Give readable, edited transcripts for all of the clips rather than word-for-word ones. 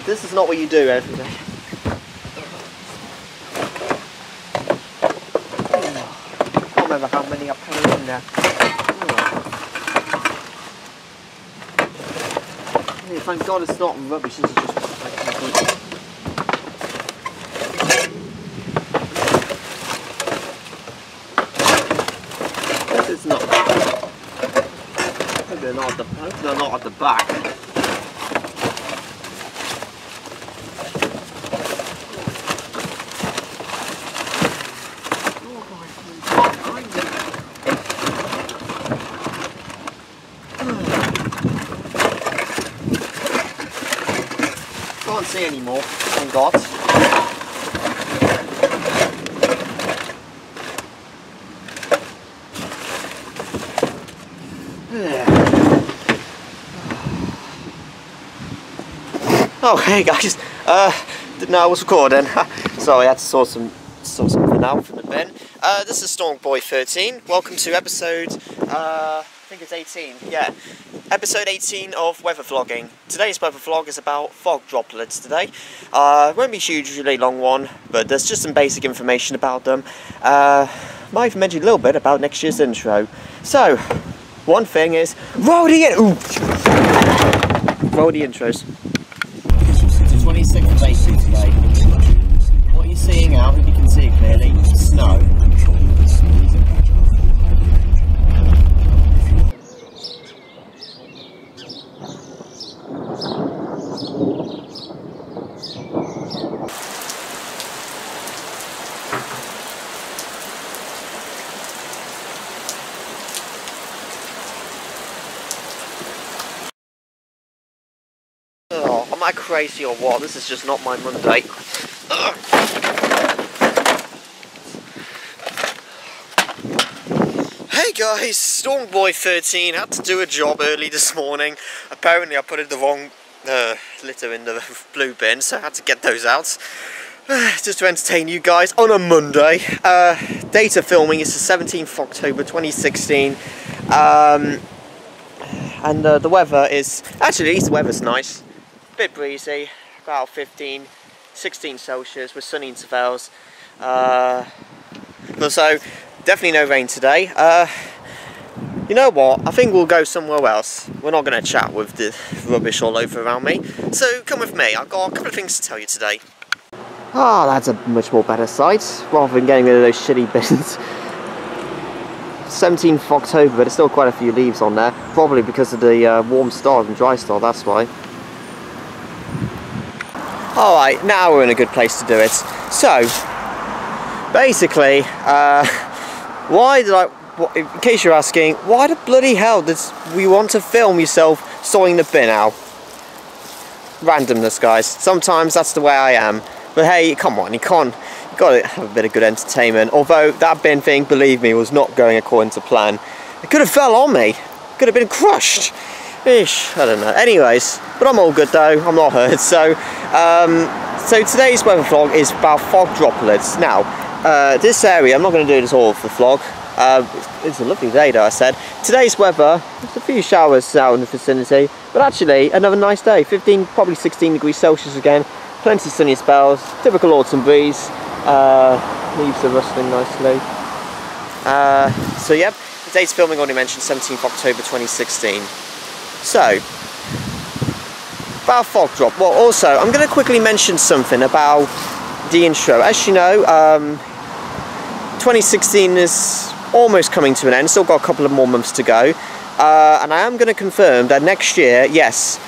This is not what you do every day. I can't remember how many I put in there. Thank God it's not rubbish, this is just like this is not. Maybe they're not at the back. Can't see anymore, thank God. Oh, hey guys, didn't know I was recording. Sorry, I had to sort something out from the bin. This is Stormboy13. Welcome to episode, I think it's 18, yeah. Episode 18 of weather vlogging. Today's weather vlog is about fog droplets today. It won't be a hugely long one, but there's just some basic information about them. Might even mention a little bit about next year's intro. So, one thing is, roll the intros. It's the 26th of April today. What you're seeing out, if you can see it clearly, is snow. Oh, am I crazy or what? This is just not my Monday. Ugh. Hey guys, Stormboy13 had to do a job early this morning. Apparently I put in the wrong litter in the blue bin, so I had to get those out. Just to entertain you guys on a Monday. Data filming is the 17th of October 2016. And the weather is, actually at least the weather's nice. Bit breezy, about 15, 16 Celsius with sunny intervals. So definitely no rain today. You know what, I think we'll go somewhere else. We're not going to chat with the rubbish all over around me. So come with me, I've got a couple of things to tell you today. Ah, that's a much more better sight, rather than getting rid of those shitty bins. 17th of October, but there's still quite a few leaves on there. Probably because of the warm start and dry start, that's why. Alright, now we're in a good place to do it. So, basically, in case you're asking, why the bloody hell does we want to film yourself sorting the bin out? Randomness, guys. Sometimes that's the way I am. But hey, come on, you gotta have a bit of good entertainment. Although that bin thing, believe me, was not going according to plan. It could have fell on me. Could have been crushed. Ish, I don't know. Anyways, but I'm all good though. I'm not hurt. So today's weather vlog is about fog droplets. Now, this area, I'm not going to do this all for the vlog. It's a lovely day though, I said. Today's weather, there's a few showers out in the vicinity, but actually another nice day. 15, probably 16 degrees Celsius again. Plenty of sunny spells. Typical autumn breeze. Leaves are rustling nicely. So yep, the date's filming already mentioned, 17th October 2016. So, about fog drop. Well, also, I'm going to quickly mention something about the intro. As you know, 2016 is almost coming to an end. Still got a couple of more months to go. And I am going to confirm that next year, yes,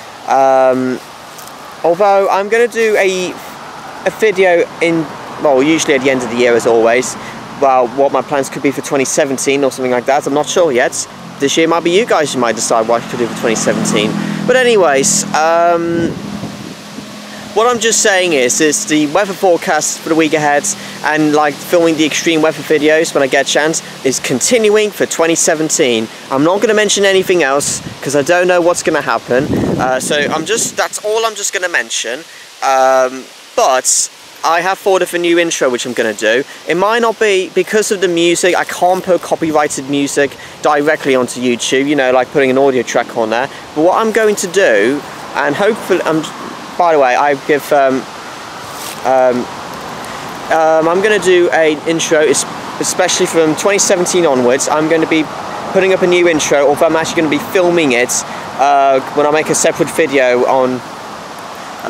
although I'm going to do a video in, well, usually at the end of the year as always, well, what my plans could be for 2017 or something like that. I'm not sure yet. This year might be you guys who might decide what I could do for 2017. But anyways, What I'm just saying is the weather forecast for the week ahead and like filming the extreme weather videos when I get a chance is continuing for 2017. I'm not going to mention anything else because I don't know what's going to happen. So that's all I'm just going to mention. But I have thought of a new intro which I'm going to do. It might not be, because of the music, I can't put copyrighted music directly onto YouTube, you know, like putting an audio track on there. But what I'm going to do, and hopefully, by the way, I'm going to do an intro, especially from 2017 onwards. I'm going to be putting up a new intro, although I'm actually going to be filming it when I make a separate video on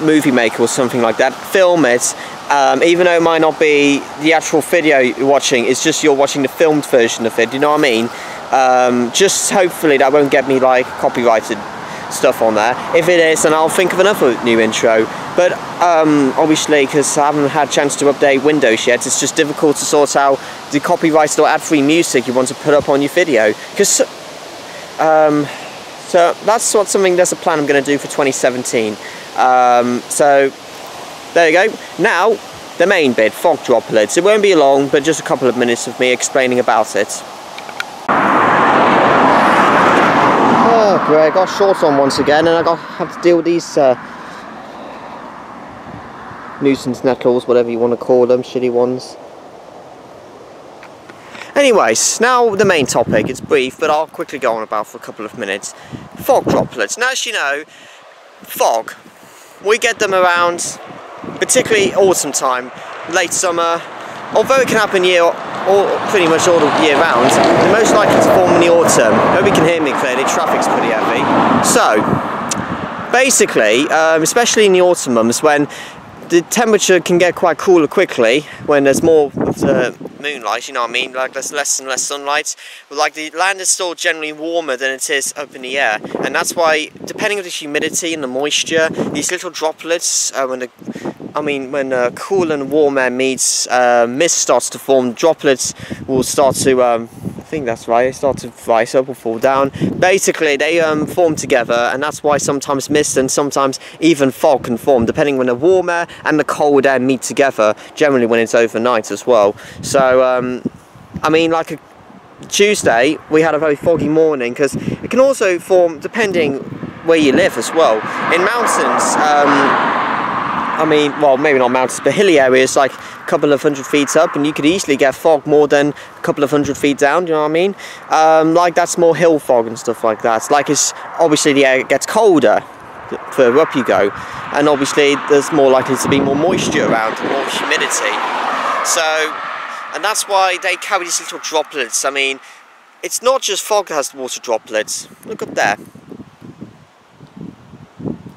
Movie Maker or something like that. Film it, even though it might not be the actual video you're watching, it's just you're watching the filmed version of it, you know what I mean? Just hopefully that won't get me like copyrighted stuff on there. If it is, then I'll think of another new intro. But obviously, because I haven't had a chance to update Windows yet, it's just difficult to sort out the copyrighted or ad-free music you want to put up on your video. Because so that's that's a plan I'm going to do for 2017. So there you go. Now the main bit, fog droplets. It won't be long, but just a couple of minutes of me explaining about it. Oh great, I got shorts on once again, and I have to deal with these nuisance nettles, whatever you want to call them, shitty ones. Anyways, now the main topic. It's brief, but I'll quickly go on about for a couple of minutes. Fog droplets. Now, as you know, fog, we get them around, particularly autumn time, late summer. Although it can happen pretty much all the year round, they're most likely to form in the autumn. Hope you can hear me clearly, traffic's pretty heavy. So, basically, especially in the autumn months when the temperature can get quite cooler quickly, when there's more of the moonlight, you know what I mean, like there's less and less sunlight, but like the land is still generally warmer than it is up in the air, and that's why, depending on the humidity and the moisture, these little droplets, when cool and warm air meets, mist starts to form, droplets will start to, I think that's right, they start to rise up or fall down. Basically, they form together, and that's why sometimes mist and sometimes even fog can form, depending when the warm air and the cold air meet together, generally when it's overnight as well. So, I mean, like a Tuesday, we had a very foggy morning, because it can also form depending where you live as well. In mountains, I mean, well, maybe not mountains, but hilly areas, like a couple of 100 feet up, and you could easily get fog more than a couple of 100 feet down, do you know what I mean? Like, that's more hill fog and stuff like that. Like, it's obviously the air gets colder the further up you go, and obviously there's more likely to be more moisture around, more humidity. So, and that's why they carry these little droplets. I mean, it's not just fog that has water droplets. Look up there.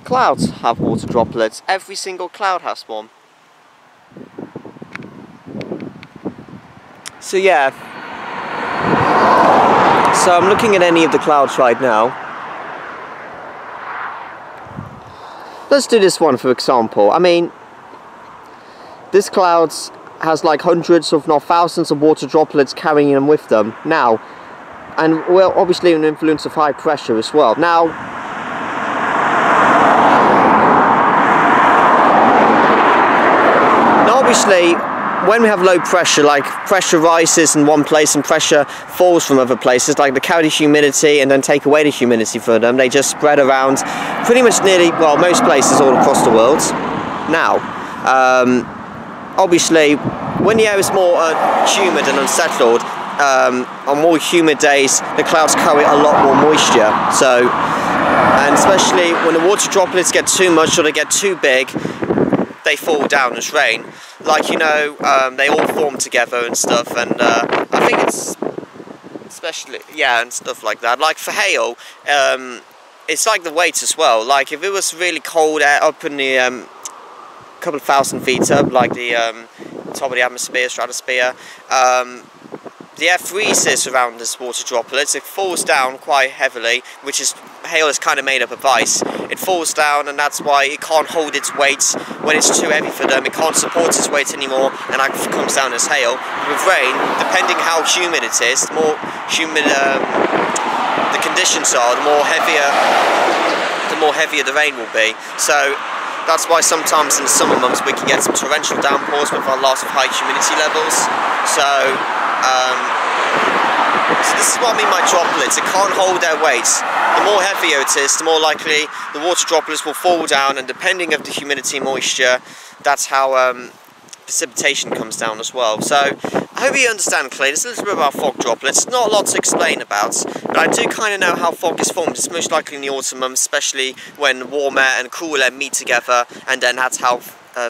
Clouds have water droplets. Every single cloud has one. So yeah. So I'm looking at any of the clouds right now. Let's do this one for example. I mean, this cloud has like hundreds if not thousands of water droplets carrying them with them now. And well, obviously an influence of high pressure as well. Now, obviously, when we have low pressure, like pressure rises in one place and pressure falls from other places, like they carry the humidity and then take away the humidity from them, they just spread around pretty much nearly, well, most places all across the world. Now, obviously, when the air is more humid and unsettled, on more humid days, the clouds carry a lot more moisture. So, and especially when the water droplets get too much or they get too big, they fall down as rain. Like, you know, they all form together and stuff, and I think it's especially, yeah, and stuff like that. Like for hail, it's like the weight as well. Like if it was really cold air up in the couple of thousand feet up, like the top of the atmosphere, stratosphere, the air freezes around this water droplets. It falls down quite heavily, which is, hail is kind of made up of ice. It falls down, and that's why it can't hold its weight when it's too heavy for them. It can't support its weight anymore, and that comes down as hail. With rain, depending how humid it is, the more humid the conditions are, the more heavier the rain will be. So That's why sometimes in the summer months we can get some torrential downpours with a lot of high humidity levels. So this is what I mean by droplets. It can't hold their weight. The more heavier it is, the more likely the water droplets will fall down, and depending on the humidity and moisture, that's how precipitation comes down as well. So I hope you understand clearly. There's a little bit about fog droplets. Not a lot to explain about, but I do kind of know how fog is formed. It's most likely in the autumn months, especially when warm air and cool air meet together, and then that's how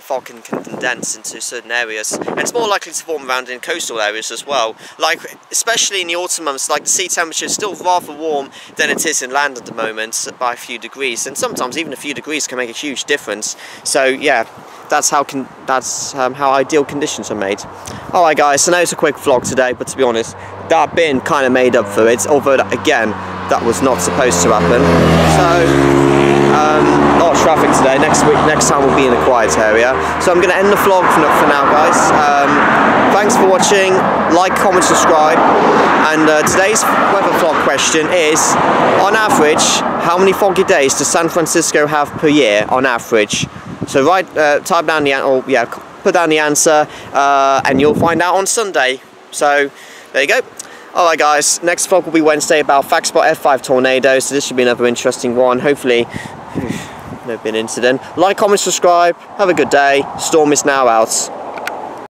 fog can condense into certain areas. And it's more likely to form around in coastal areas as well. Like, especially in the autumn months, like the sea temperature is still rather warm than it is in land at the moment by a few degrees, and sometimes even a few degrees can make a huge difference. So yeah, that's how ideal conditions are made. Alright guys, I know it's a quick vlog today, but to be honest, that bin kind of made up for it, although again, that was not supposed to happen. So a lot of traffic today. Next time we'll be in a quiet area. So I'm going to end the vlog for now, guys. Thanks for watching. Like, comment, subscribe. And today's weather vlog question is, on average, how many foggy days does San Francisco have per year on average? So type down the put down the answer, and you'll find out on Sunday. So there you go. Alright guys, next vlog will be Wednesday about Factspot F5 tornadoes, so this should be another interesting one. Hopefully, no big incident. Like, comment, subscribe, have a good day. Storm is now out.